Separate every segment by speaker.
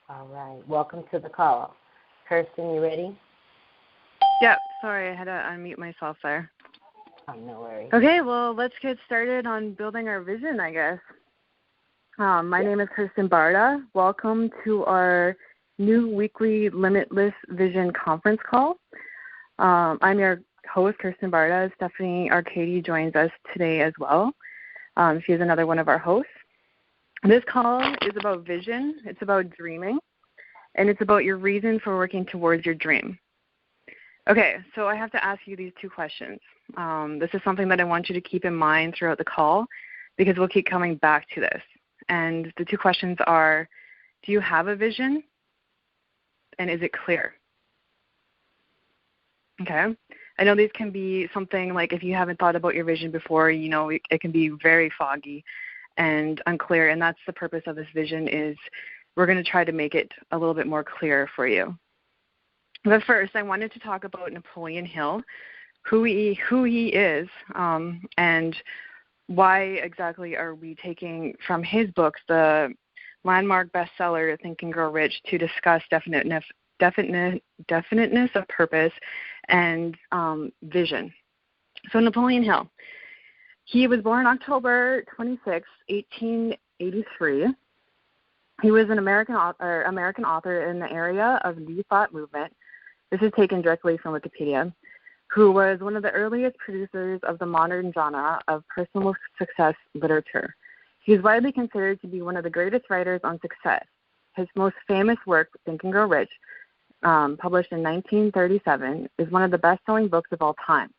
Speaker 1: All right. Welcome to the call. Kirsten, you ready?
Speaker 2: Yep. Sorry, I had to unmute myself there.
Speaker 1: Oh, no worries.
Speaker 2: Okay, well, let's get started on building our vision, I guess. My name is Kirsten Barda. Welcome to our new weekly Limitless Vision conference call. I'm your host, Kirsten Barda. Stephanie Arcady joins us today as well. She is another one of our hosts. This call is about vision, it's about dreaming, and it's about your reason for working towards your dream. Okay, so I have to ask you these two questions. This is something that I want you to keep in mind throughout the call because we'll keep coming back to this. And the two questions are, do you have a vision? And is it clear? Okay. I know these can be something like if you haven't thought about your vision before, you know, it can be very foggy and unclear. And that's the purpose of this vision is we're going to try to make it a little bit more clear for you. But first, I wanted to talk about Napoleon Hill, who he is, and why exactly are we taking from his books, the landmark bestseller Think and Grow Rich, to discuss definiteness of purpose and vision. So Napoleon Hill, he was born October 26, 1883. He was an American author in the area of New Thought movement. This is taken directly from Wikipedia, who was one of the earliest producers of the modern genre of personal success literature. He is widely considered to be one of the greatest writers on success. His most famous work, Think and Grow Rich, published in 1937, is one of the best-selling books of all time.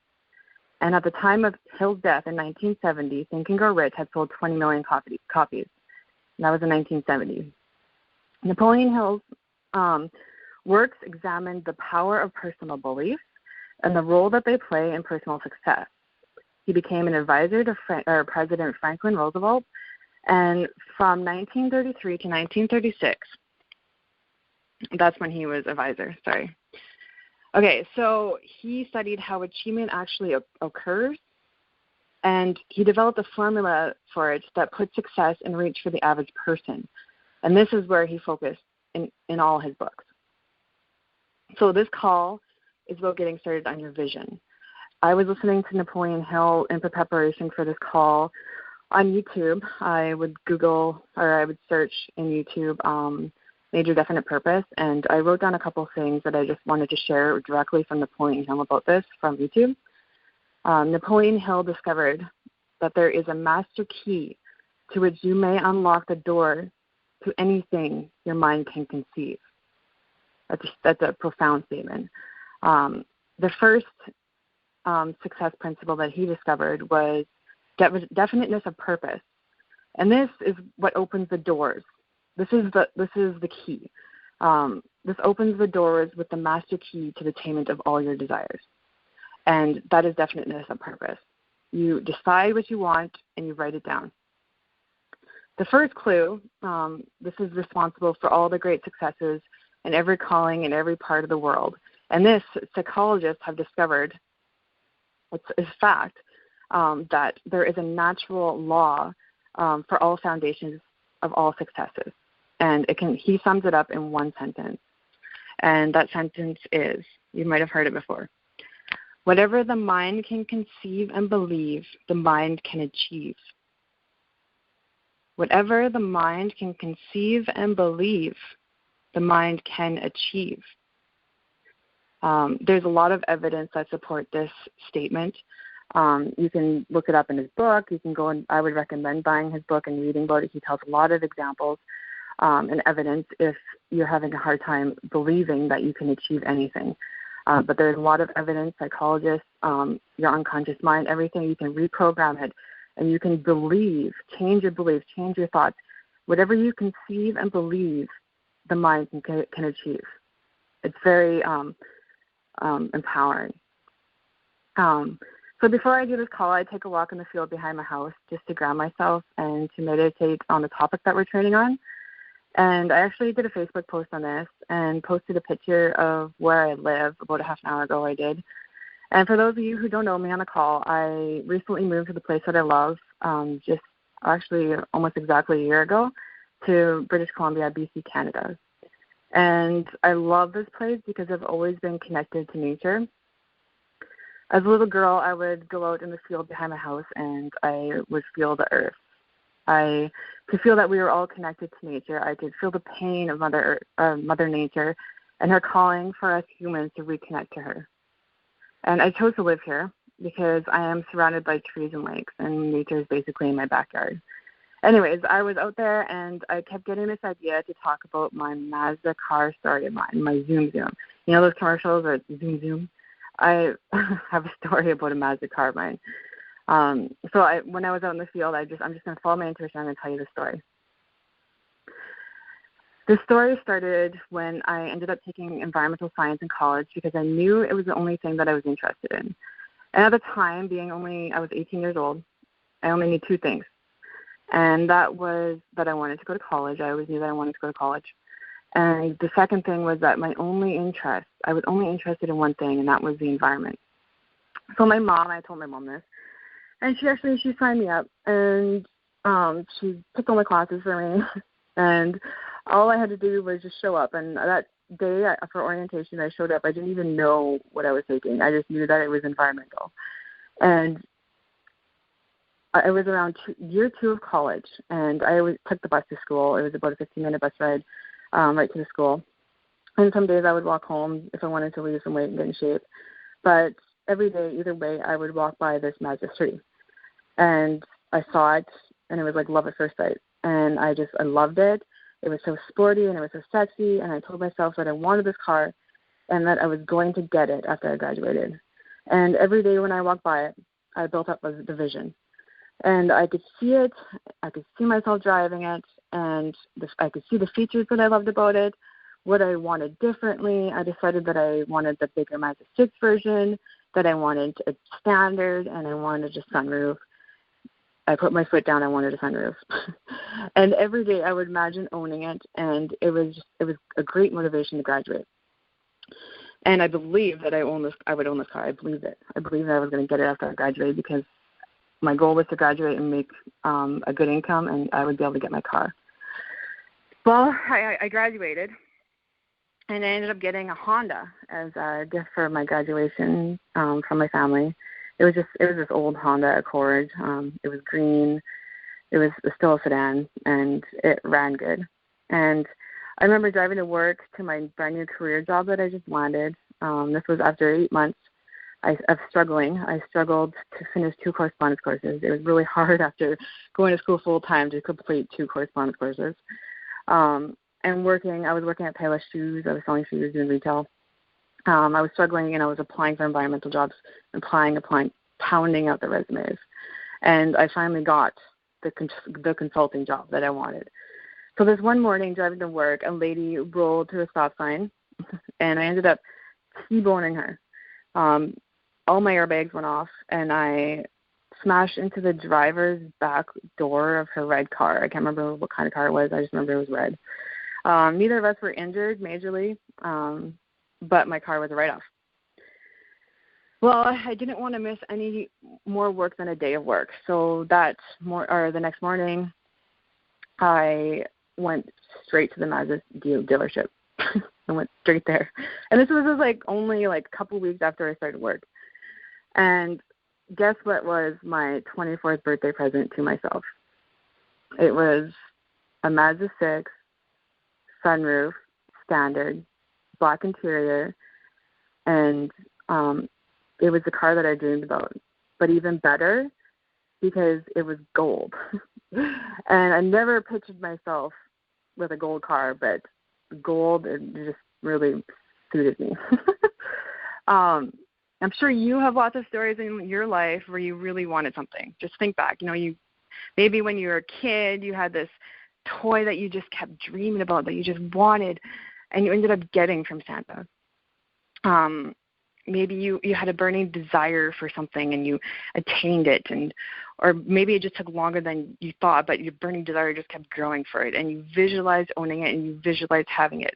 Speaker 2: And at the time of Hill's death in 1970, Think and Grow Rich had sold 20 million copies. And that was in 1970. Napoleon Hill's works examined the power of personal belief and the role that they play in personal success. He became an advisor to President Franklin Roosevelt, and from 1933 to 1936, that's when he was advisor, sorry. Okay, so he studied how achievement actually occurs, and he developed a formula for it that put success in reach for the average person. And this is where he focused in all his books. So this call is about getting started on your vision. I was listening to Napoleon Hill in preparation for this call on YouTube. I would search in YouTube major definite purpose, and I wrote down a couple of things that I just wanted to share directly from Napoleon Hill about this from YouTube. Napoleon Hill discovered that there is a master key to which you may unlock the door to anything your mind can conceive. That's a profound statement. The first success principle that he discovered was definiteness of purpose, and this is what opens the doors. This is the key. This opens the doors with the master key to the attainment of all your desires, and that is definiteness of purpose. You decide what you want and you write it down. The first clue, this is responsible for all the great successes in every calling in every part of the world. And this, psychologists have discovered, it's fact, that there is a natural law for all foundations of all successes. And he sums it up in one sentence. And that sentence is, you might have heard it before, whatever the mind can conceive and believe, the mind can achieve. Whatever the mind can conceive and believe, the mind can achieve. There's a lot of evidence that support this statement. You can look it up in his book. You can go and I would recommend buying his book and reading about it. He tells a lot of examples and evidence if you're having a hard time believing that you can achieve anything. But there's a lot of evidence, psychologists, your unconscious mind, everything. You can reprogram it, and you can believe, change your beliefs, change your thoughts. Whatever you conceive and believe, the mind can achieve. It's very empowering. So before I do this call, I take a walk in the field behind my house just to ground myself and to meditate on the topic that we're training on. And I actually did a Facebook post on this and posted a picture of where I live about a half an hour ago I did. And for those of you who don't know me on the call, I recently moved to the place that I love, just actually almost exactly a year ago, to British Columbia, BC, Canada. And I love this place because I've always been connected to nature. As a little girl, I would go out in the field behind my house, and I would feel the earth. I could feel that we were all connected to nature. I could feel the pain of Mother Nature and her calling for us humans to reconnect to her. And I chose to live here because I am surrounded by trees and lakes, and nature is basically in my backyard. Anyways, I was out there, and I kept getting this idea to talk about my Mazda car story of mine, my Zoom Zoom. You know those commercials where it's Zoom Zoom? I have a story about a Mazda car of mine. So when I was out in the field, I'm just going to follow my intuition. I'm going to tell you the story. The story started when I ended up taking environmental science in college because I knew it was the only thing that I was interested in. And at the time, I was 18 years old, I only knew two things. And that was that I wanted to go to college. I always knew that I wanted to go to college. And the second thing was that I was only interested in one thing, and that was the environment. So I told my mom this, and she signed me up, and she picked all my classes for me, and all I had to do was just show up. And that day for orientation, I showed up. I didn't even know what I was taking. I just knew that it was environmental. And I was around year 2 of college, and I always took the bus to school. It was about a 15-minute bus ride right to the school. And some days I would walk home if I wanted to lose some weight and get in shape. But every day, either way, I would walk by this Mazda 3. And I saw it, and it was like love at first sight. And I loved it. It was so sporty, and it was so sexy, and I told myself that I wanted this car and that I was going to get it after I graduated. And every day when I walked by it, I built up the vision. And I could see it, I could see myself driving it, and I could see the features that I loved about it, what I wanted differently. I decided that I wanted the bigger Mazda 6 version, that I wanted a standard, and I wanted a sunroof. I put my foot down, I wanted a sunroof. And every day I would imagine owning it, and it was a great motivation to graduate. And I believed that I would own this car. I believed it. I believed that I was going to get it after I graduated because my goal was to graduate and make a good income, and I would be able to get my car. Well, I graduated, and I ended up getting a Honda as a gift for my graduation from my family. It was this old Honda Accord. It was green. It was still a sedan, and it ran good. And I remember driving to work to my brand new career job that I just landed. This was after 8 months of struggling. I struggled to finish 2 correspondence courses. It was really hard after going to school full time to complete 2 correspondence courses. And I was working at Payless Shoes. I was selling shoes, doing retail. I was struggling, and I was applying for environmental jobs, applying, pounding out the resumes. And I finally got the consulting job that I wanted. So this one morning, driving to work, a lady rolled to a stop sign, and I ended up T-boning her. All my airbags went off, and I smashed into the driver's back door of her red car. I can't remember what kind of car it was. I just remember it was red. Neither of us were injured majorly, but my car was a write-off. Well, I didn't want to miss any more work than a day of work. So the next morning, I went straight to the Mazda dealership. I went straight there. And this was only a couple weeks after I started work. And guess what was my 24th birthday present to myself? It was a Mazda 6, sunroof, standard, black interior, and it was the car that I dreamed about. But even better, because it was gold. And I never pictured myself with a gold car, but gold, it just really suited me. I'm sure you have lots of stories in your life where you really wanted something. Just think back. Maybe when you were a kid, you had this toy that you just kept dreaming about, that you just wanted, and you ended up getting from Santa. Maybe you had a burning desire for something and you attained it, or maybe it just took longer than you thought, but your burning desire just kept growing for it, and you visualized owning it, and you visualized having it,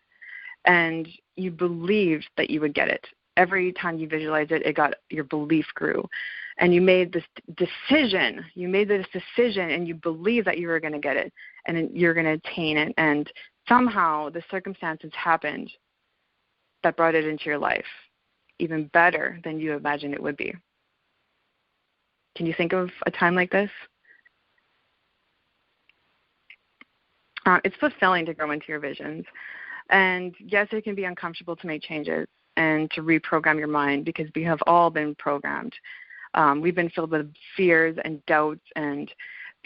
Speaker 2: and you believed that you would get it. Every time you visualized it, your belief grew, and you made this decision. You made this decision, and you believed that you were going to get it, and you're going to attain it, and somehow the circumstances happened that brought it into your life, even better than you imagined it would be. Can you think of a time like this? It's fulfilling to grow into your visions. And yes, it can be uncomfortable to make changes and to reprogram your mind, because we have all been programmed. We've been filled with fears and doubts, and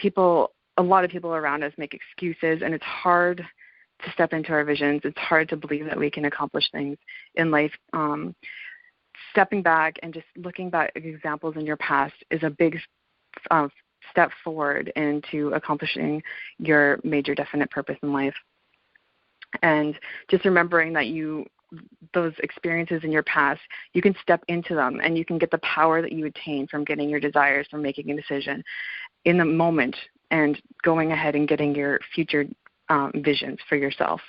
Speaker 2: a lot of people around us make excuses, and it's hard to step into our visions. It's hard to believe that we can accomplish things in life. Stepping back and just looking back at examples in your past is a big step forward into accomplishing your major definite purpose in life. And just remembering that those experiences in your past, you can step into them and you can get the power that you attain from getting your desires, from making a decision in the moment and going ahead and getting your future visions for yourself,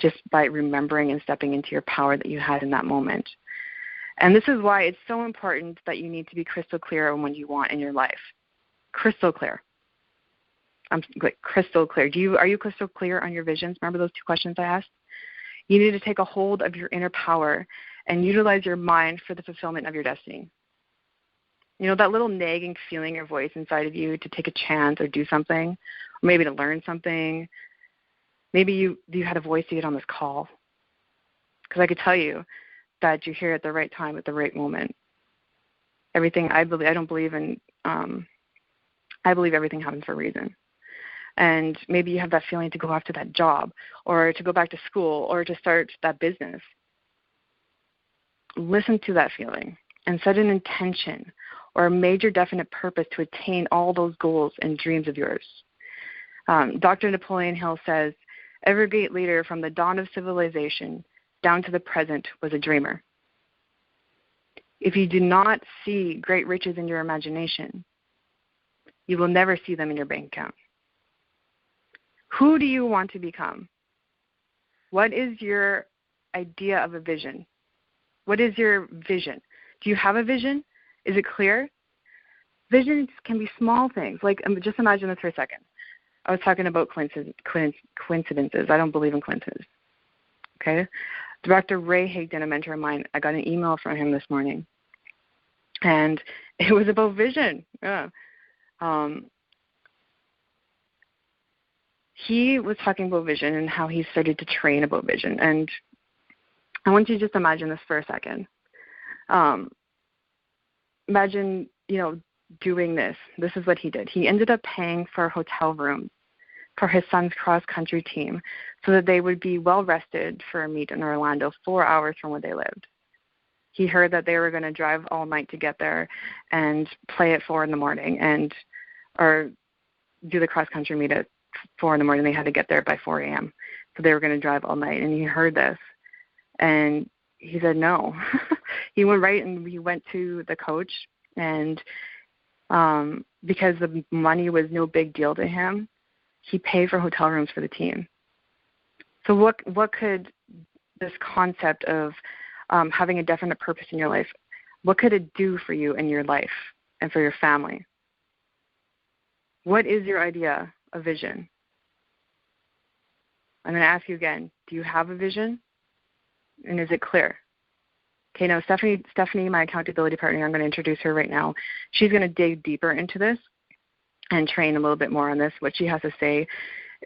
Speaker 2: just by remembering and stepping into your power that you had in that moment. And this is why it's so important that you need to be crystal clear on what you want in your life. Crystal clear. I'm like crystal clear. Are you crystal clear on your visions? Remember those 2 questions I asked? You need to take a hold of your inner power and utilize your mind for the fulfillment of your destiny. You know, that little nagging feeling or voice inside of you to take a chance or do something, or maybe to learn something. Maybe you had a voice to get on this call. Because I could tell you that you're here at the right time at the right moment. Everything I believe, I believe everything happens for a reason. And maybe you have that feeling to go after that job, or to go back to school, or to start that business. Listen to that feeling and set an intention or a major definite purpose to attain all those goals and dreams of yours. Dr. Napoleon Hill says, every great leader from the dawn of civilization down to the present was a dreamer. If you do not see great riches in your imagination, you will never see them in your bank account. Who do you want to become? What is your idea of a vision? What is your vision? Do you have a vision? Is it clear? Visions can be small things. Like, just imagine this for a second. I was talking about coincidences. I don't believe in coincidences. Okay? Dr. Ray Higdon, a mentor of mine, I got an email from him this morning. And it was about vision. Yeah. He was talking about vision and how he started to train about vision. And I want you to just imagine this for a second. Imagine, doing this. This is what he did. He ended up paying for hotel rooms for his son's cross-country team so that they would be well-rested for a meet in Orlando, 4 hours from where they lived. He heard that they were going to drive all night to get there and play at 4 a.m. or do the cross-country meet at 4 a.m. They had to get there by 4 a.m. So they were going to drive all night. And he heard this. And he said no. He went right and he went to the coach. And because the money was no big deal to him, he paid for hotel rooms for the team. So what could this concept of having a definite purpose in your life, what could it do for you in your life and for your family? What is your idea of vision? I'm going to ask you again, do you have a vision? And is it clear? Okay, now Stephanie, my accountability partner, I'm going to introduce her right now. She's going to dig deeper into this and train a little bit more on this. What she has to say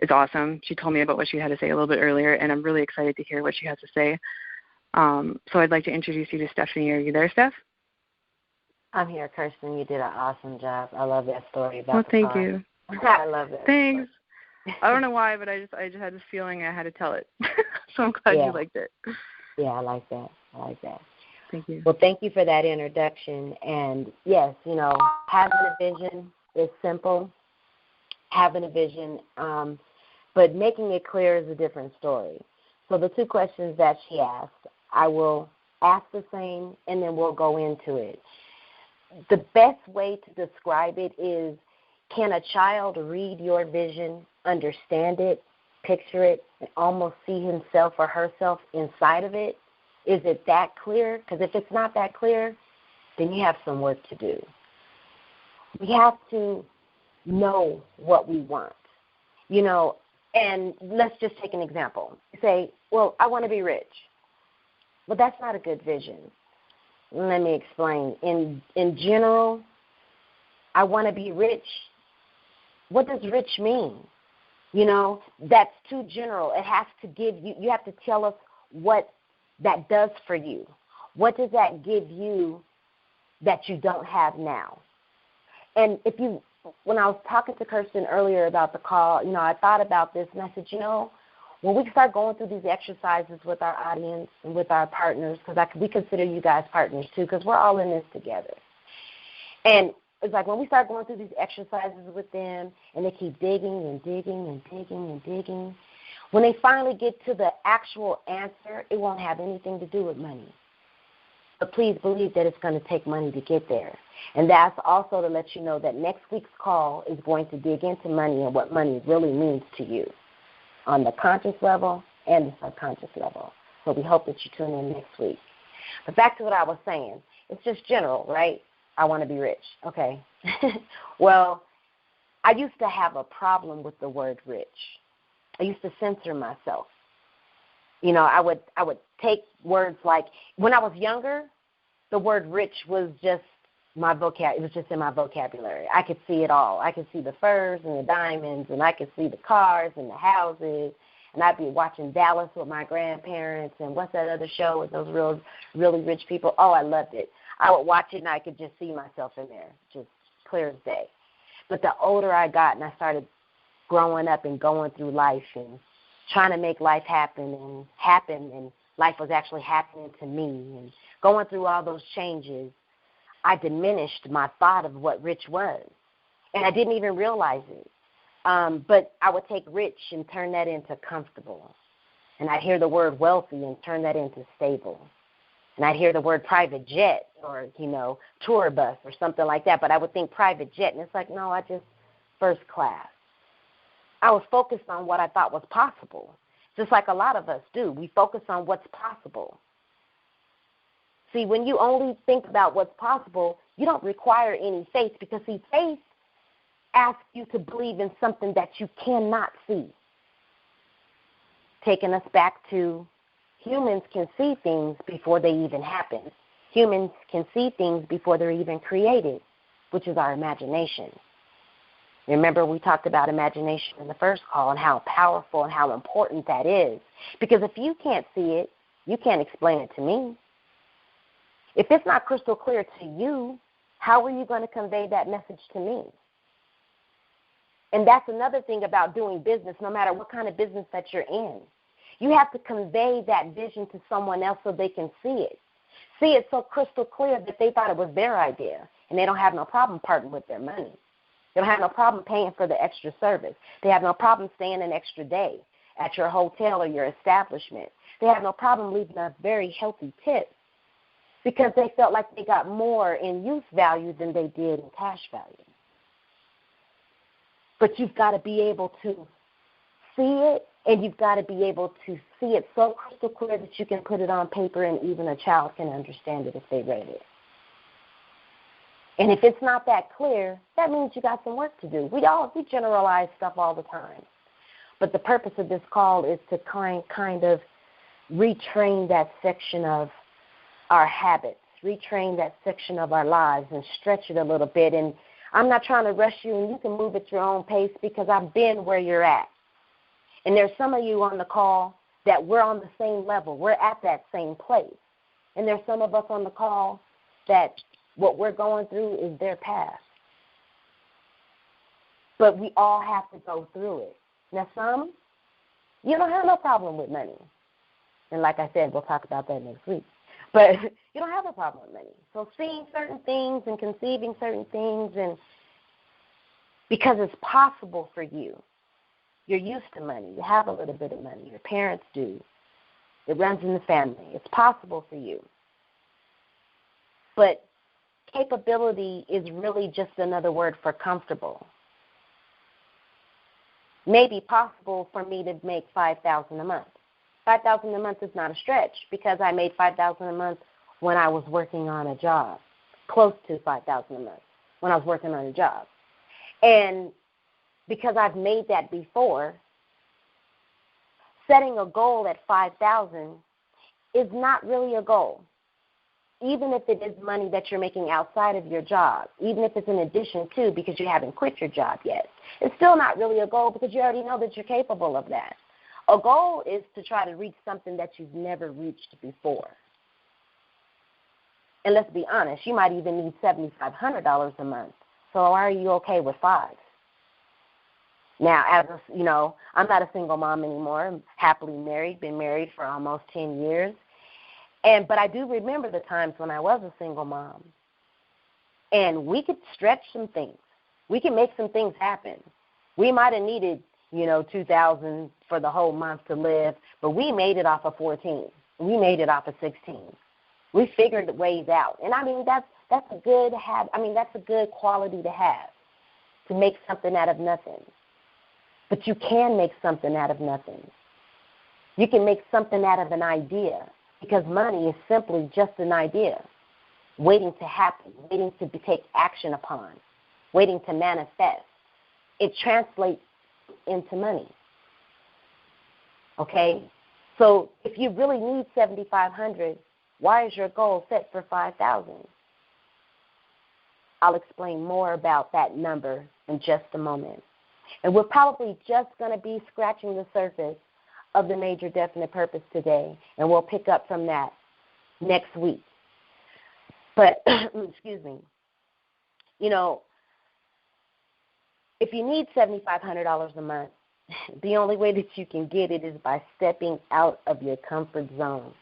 Speaker 2: is awesome. She told me about what she had to say a little bit earlier, and I'm really excited to hear what she has to say. So I'd like to introduce you to Stephanie. Are you there, Steph?
Speaker 1: I'm here, Kirsten. You did an awesome job. I love that story about
Speaker 2: Well, thank you.
Speaker 1: I love it.
Speaker 2: Thanks. I don't know why, but I just had this feeling I had to tell it. So I'm glad you liked it.
Speaker 1: Yeah, I like that.
Speaker 2: Thank you.
Speaker 1: Well, thank you for that introduction. And, yes, having a vision is simple, having a vision, but making it clear is a different story. So the 2 questions that she asked, I will ask the same, and then we'll go into it. The best way to describe it is, can a child read your vision, understand it, picture it, and almost see himself or herself inside of it? Is it that clear? Because if it's not that clear, then you have some work to do. We have to know what we want. And let's just take an example. Say, well, I want to be rich. Well, that's not a good vision. Let me explain. In general, I want to be rich. What does rich mean? You know, that's too general. It has to give you, you have to tell us what that does for you. What does that give you that you don't have now? And when I was talking to Kirsten earlier about the call, you know, I thought about this and I said, you know, when we start going through these exercises with our audience and with our partners, because we consider you guys partners too, because we're all in this together. And it's like when we start going through these exercises with them and they keep digging and digging and digging and digging, when they finally get to the actual answer, it won't have anything to do with money. But please believe that it's going to take money to get there. And that's also to let you know that next week's call is going to dig into money and what money really means to you on the conscious level and the subconscious level. So we hope that you tune in next week. But back to what I was saying. It's just general, right? I want to be rich. Okay. Well, I used to have a problem with the word rich. I used to censor myself. You know, I would take words like, when I was younger, the word rich was just it was just in my vocabulary. I could see it all. I could see the furs and the diamonds, and I could see the cars and the houses, and I'd be watching Dallas with my grandparents, and what's that other show with those really rich people? Oh, I loved it. I would watch it, and I could just see myself in there, just clear as day. But the older I got and I started growing up and going through life and trying to make life happen, and life was actually happening to me, and going through all those changes, I diminished my thought of what rich was, and I didn't even realize it. But I would take rich and turn that into comfortable, and I'd hear the word wealthy and turn that into stable, and I'd hear the word private jet or, you know, tour bus or something like that, but I would think private jet, and it's like, no, I just first class. I was focused on what I thought was possible, just like a lot of us do. We focus on what's possible. See, when you only think about what's possible, you don't require any faith because, see, faith asks you to believe in something that you cannot see. Taking us back to humans can see things before they even happen. Humans can see things before they're even created, which is our imagination. Remember, we talked about imagination in the first call and how powerful and how important that is. Because if you can't see it, you can't explain it to me. If it's not crystal clear to you, how are you going to convey that message to me? And that's another thing about doing business, no matter what kind of business that you're in. You have to convey that vision to someone else so they can see it. See it so crystal clear that they thought it was their idea, and they don't have no problem parting with their money. They don't have no problem paying for the extra service. They have no problem staying an extra day at your hotel or your establishment. They have no problem leaving a very healthy tip because they felt like they got more in use value than they did in cash value. But you've got to be able to see it, and you've got to be able to see it so crystal clear that you can put it on paper and even a child can understand it if they read it. And if it's not that clear, that means you got some work to do. We generalize stuff all the time. But the purpose of this call is to kind of retrain that section of our habits, retrain that section of our lives and stretch it a little bit. And I'm not trying to rush you, and you can move at your own pace because I've been where you're at. And there's some of you on the call that we're on the same level. We're at that same place. And there's some of us on the call that what we're going through is their path. But we all have to go through it. Now, some, you don't have no problem with money. And like I said, we'll talk about that next week. But you don't have a problem with money. So seeing certain things and conceiving certain things, and because it's possible for you. You're used to money. You have a little bit of money. Your parents do. It runs in the family. It's possible for you. But capability is really just another word for comfortable. Maybe possible for me to make $5,000 a month. $5,000 a month is not a stretch because I made $5,000 a month when I was working on a job, close to $5,000 a month when I was working on a job. And because I've made that before, setting a goal at $5,000 is not really a goal. Even if it is money that you're making outside of your job, even if it's in addition to, because you haven't quit your job yet, it's still not really a goal because you already know that you're capable of that. A goal is to try to reach something that you've never reached before. And let's be honest, you might even need $7,500 a month. So why are you okay with $5,000? Now, I'm not a single mom anymore. I'm happily married, been married for almost 10 years. But I do remember the times when I was a single mom. And we could stretch some things. We could make some things happen. We might have needed, $2,000 for the whole month to live, but we made it off of 14. We made it off of 16. We figured ways out. And that's a good that's a good quality to have, to make something out of nothing. But you can make something out of nothing. You can make something out of an idea, because money is simply just an idea, waiting to happen, waiting to take action upon, waiting to manifest. It translates into money. Okay? So if you really need $7,500, why is your goal set for $5,000? I'll explain more about that number in just a moment. And we're probably just going to be scratching the surface of the major definite purpose today, and we'll pick up from that next week. But, excuse me, if you need $7,500 a month, the only way that you can get it is by stepping out of your comfort zone,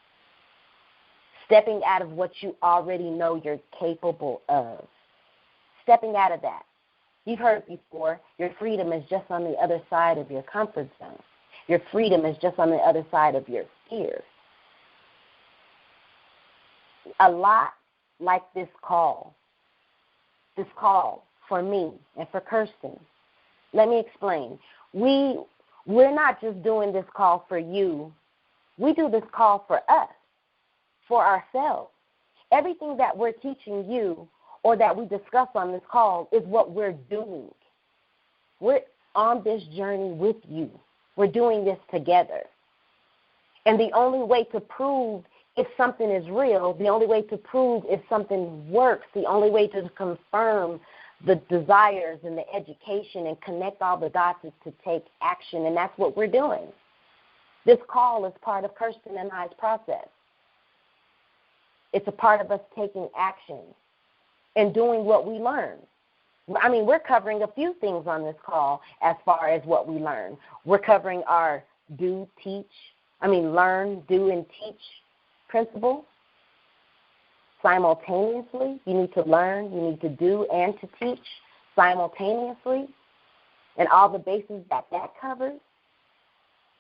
Speaker 1: stepping out of what you already know you're capable of, stepping out of that. You've heard before, your freedom is just on the other side of your comfort zone. Your freedom is just on the other side of your fear. A lot like this call for me and for Kirsten. Let me explain. We're not just doing this call for you. We do this call for us, for ourselves. Everything that we're teaching you or that we discuss on this call is what we're doing. We're on this journey with you. We're doing this together. And the only way to prove if something is real, the only way to prove if something works, the only way to confirm the desires and the education and connect all the dots is to take action, and that's what we're doing. This call is part of Kirsten and I's process. It's a part of us taking action and doing what we learn. We're covering a few things on this call as far as what we learn. We're covering our learn, do, and teach principle. Simultaneously, you need to learn, you need to do, and to teach simultaneously, and all the bases that covers.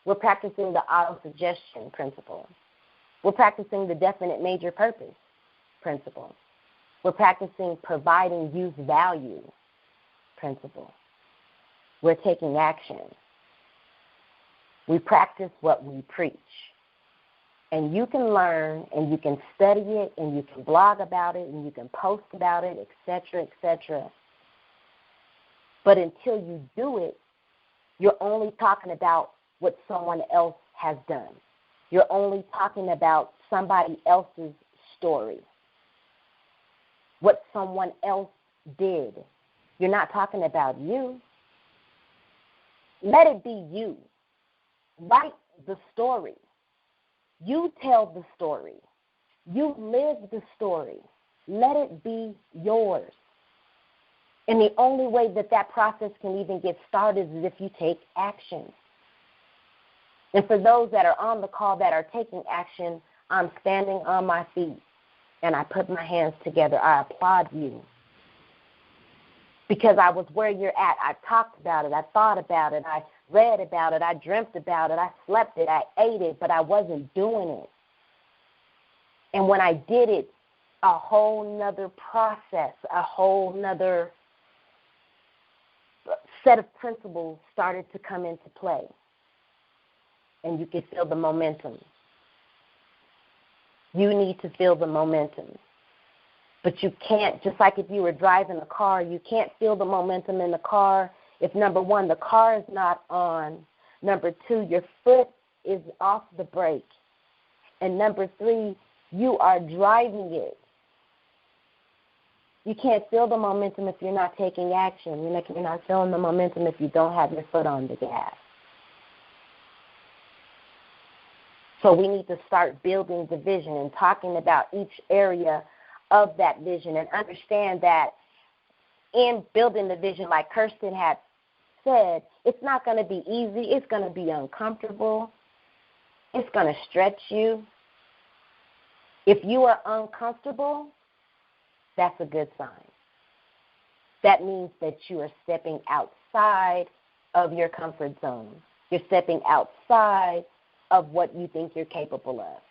Speaker 1: We're practicing the auto-suggestion principle. We're practicing the definite major purpose principle. We're practicing providing youth value principle. We're taking action. We practice what we preach. And you can learn, and you can study it, and you can blog about it, and you can post about it, etc., etc. But until you do it, you're only talking about what someone else has done. You're only talking about somebody else's story, what someone else did. You're not talking about you. Let it be you. Write the story. You tell the story. You live the story. Let it be yours. And the only way that process can even get started is if you take action. And for those that are on the call that are taking action, I'm standing on my feet and I put my hands together. I applaud you. Because I was where you're at. I talked about it. I thought about it. I read about it. I dreamt about it. I slept it. I ate it, but I wasn't doing it. And when I did it, a whole nother process, a whole nother set of principles started to come into play. And you can feel the momentum. You need to feel the momentum. But you can't, just like if you were driving a car, you can't feel the momentum in the car if, number one, the car is not on. Number two, your foot is off the brake. And number 3, you are driving it. You can't feel the momentum if you're not taking action. You're not feeling the momentum if you don't have your foot on the gas. So we need to start building the vision and talking about each area of that vision and understand that in building the vision, like Kirsten had said, it's not going to be easy. It's going to be uncomfortable. It's going to stretch you. If you are uncomfortable, that's a good sign. That means that you are stepping outside of your comfort zone. You're stepping outside of what you think you're capable of.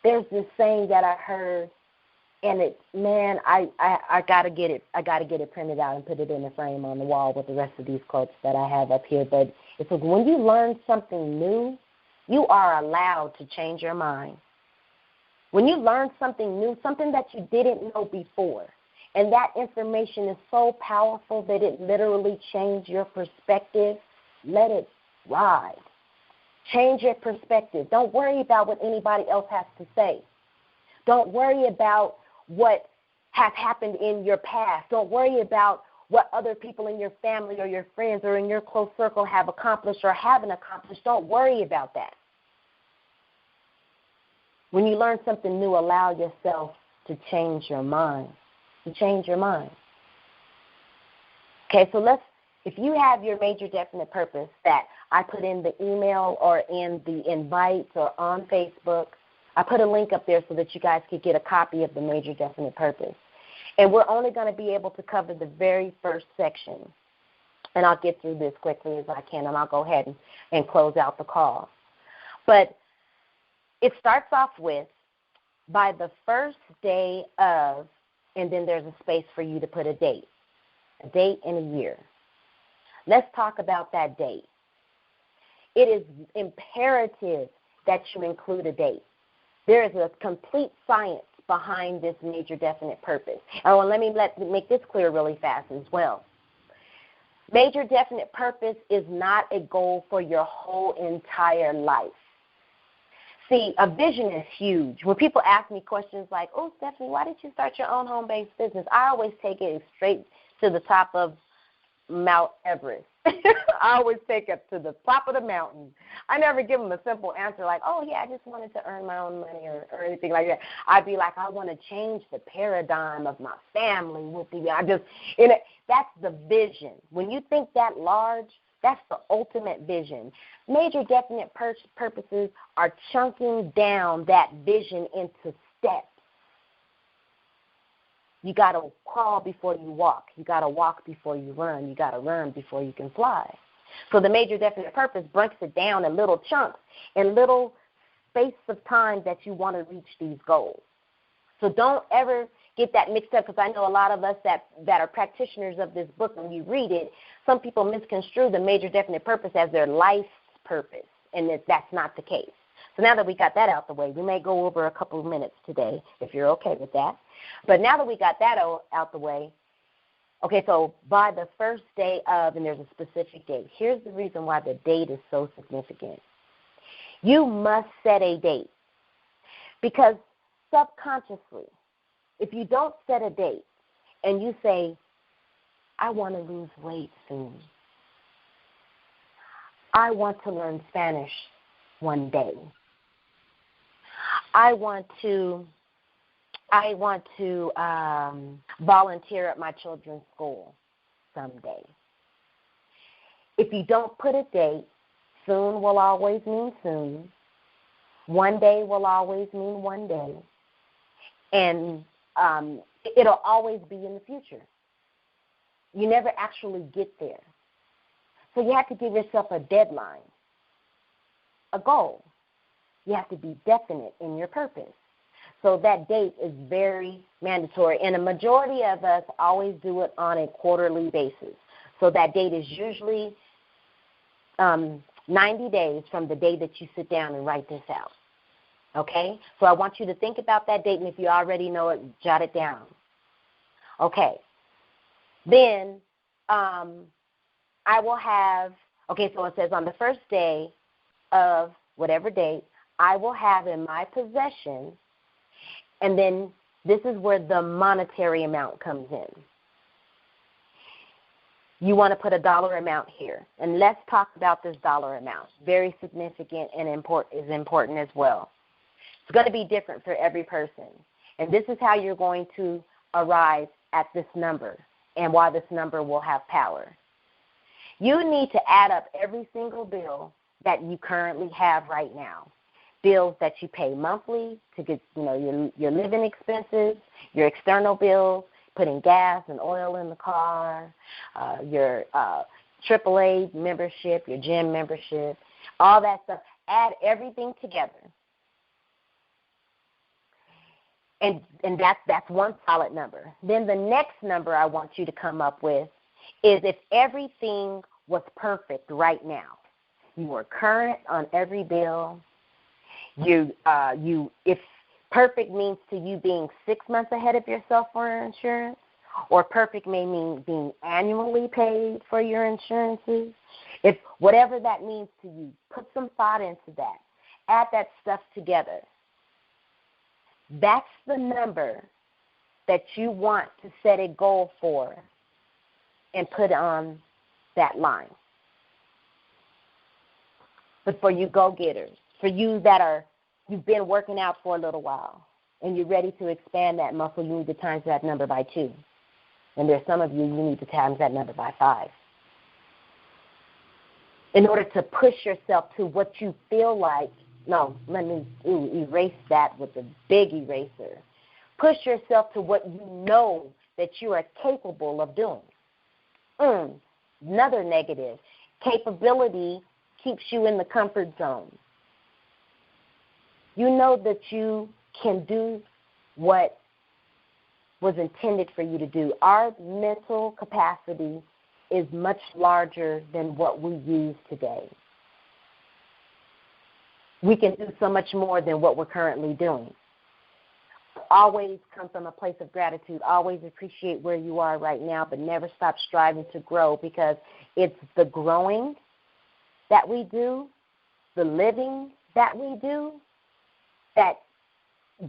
Speaker 1: There's this saying that I heard, and I gotta get it. I gotta get it printed out and put it in a frame on the wall with the rest of these quotes that I have up here. But it's like when you learn something new, you are allowed to change your mind. When you learn something new, something that you didn't know before, and that information is so powerful that it literally changed your perspective, let it ride. Change your perspective. Don't worry about what anybody else has to say. Don't worry about what has happened in your past. Don't worry about what other people in your family or your friends or in your close circle have accomplished or haven't accomplished. Don't worry about that. When you learn something new, allow yourself to change your mind. To change your mind. Okay, so if you have your major definite purpose that I put in the email or in the invites or on Facebook, I put a link up there so that you guys could get a copy of the major definite purpose. And we're only going to be able to cover the very first section. And I'll get through this quickly as I can, and I'll go ahead and close out the call. But it starts off with, by the first day of, and then there's a space for you to put a date and a year. Let's talk about that date. It is imperative that you include a date. There is a complete science behind this major definite purpose. Oh, and let me make this clear really fast as well. Major definite purpose is not a goal for your whole entire life. See, a vision is huge. When people ask me questions like, oh, Stephanie, why did you start your own home-based business? I always take it straight to the top of Mount Everest. I always take it to the top of the mountain. I never give them a simple answer like, oh, yeah, I just wanted to earn my own money or anything like that. I'd be like, I want to change the paradigm of my family. That's the vision. When you think that large, that's the ultimate vision. Major definite purposes are chunking down that vision into steps. You got to crawl before you walk. You got to walk before you run. You got to run before you can fly. So the major definite purpose breaks it down in little chunks, in little space of time that you want to reach these goals. So don't ever get that mixed up, because I know a lot of us that are practitioners of this book, when you read it, some people misconstrue the major definite purpose as their life's purpose, and that's not the case. So now that we got that out the way, we may go over a couple of minutes today, if you're okay with that. But now that we got that out the way, okay, so by the first day of, and there's a specific date. Here's the reason why the date is so significant. You must set a date, because subconsciously, if you don't set a date and you say, I want to lose weight soon, I want to learn Spanish one day, I want to volunteer at my children's school someday. If you don't put a date, soon will always mean soon. One day will always mean one day. And it'll always be in the future. You never actually get there. So you have to give yourself a deadline, a goal. You have to be definite in your purpose. So that date is very mandatory. And a majority of us always do it on a quarterly basis. So that date is usually 90 days from the day that you sit down and write this out. Okay? So I want you to think about that date, and if you already know it, jot it down. Okay. Then I will have, okay, so it says on the first day of whatever date, I will have in my possession, and then this is where the monetary amount comes in. You want to put a dollar amount here, and let's talk about this dollar amount. Very significant and important as well. It's going to be different for every person, and this is how you're going to arrive at this number and why this number will have power. You need to add up every single bill that you currently have right now. Bills that you pay monthly to get, your living expenses, your external bills, putting gas and oil in the car, your AAA membership, your gym membership, all that stuff. Add everything together. And that's one solid number. Then the next number I want you to come up with is if everything was perfect right now. You were current on every bill. If perfect means to you being 6 months ahead of yourself for your insurance, or perfect may mean being annually paid for your insurances. If whatever that means to you, put some thought into that. Add that stuff together. That's the number that you want to set a goal for and put on that line. But for you go-getters, for you that you've been working out for a little while and you're ready to expand that muscle, you need to times that number by 2. And there's some of you need to times that number by 5. In order to push yourself to what you feel like, erase that with a big eraser. Push yourself to what you know that you are capable of doing. Another negative. Capability keeps you in the comfort zone. You know that you can do what was intended for you to do. Our mental capacity is much larger than what we use today. We can do so much more than what we're currently doing. Always come from a place of gratitude. Always appreciate where you are right now, but never stop striving to grow, because it's the growing that we do, the living that we do, that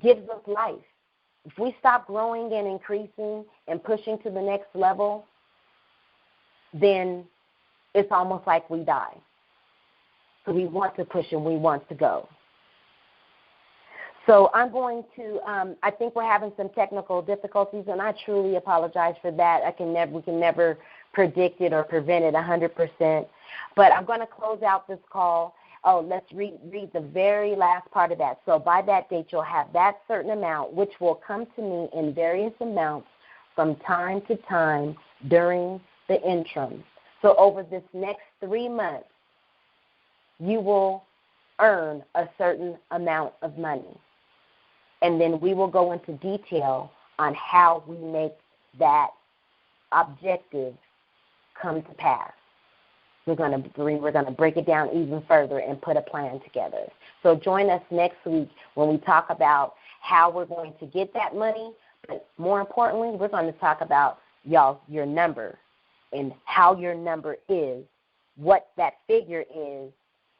Speaker 1: gives us life. If we stop growing and increasing and pushing to the next level, then it's almost like we die. So we want to push and we want to go. So I'm going to, I think we're having some technical difficulties, and I truly apologize for that. We can never predict it or prevent it 100%. But I'm going to close out this call. Oh, let's read the very last part of that. So by that date, you'll have that certain amount, which will come to me in various amounts from time to time during the interim. So over this next 3 months, you will earn a certain amount of money. And then we will go into detail on how we make that objective come to pass. We're going to break it down even further and put a plan together. So join us next week when we talk about how we're going to get that money. But more importantly, we're going to talk about, your number and how your number is, what that figure is,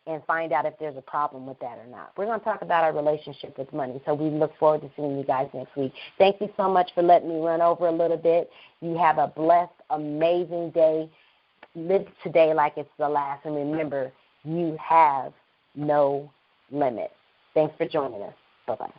Speaker 1: and find out if there's a problem with that or not. We're going to talk about our relationship with money, so we look forward to seeing you guys next week. Thank you so much for letting me run over a little bit. You have a blessed, amazing day. Live today like it's the last, and remember, you have no limit. Thanks for joining us. Bye-bye.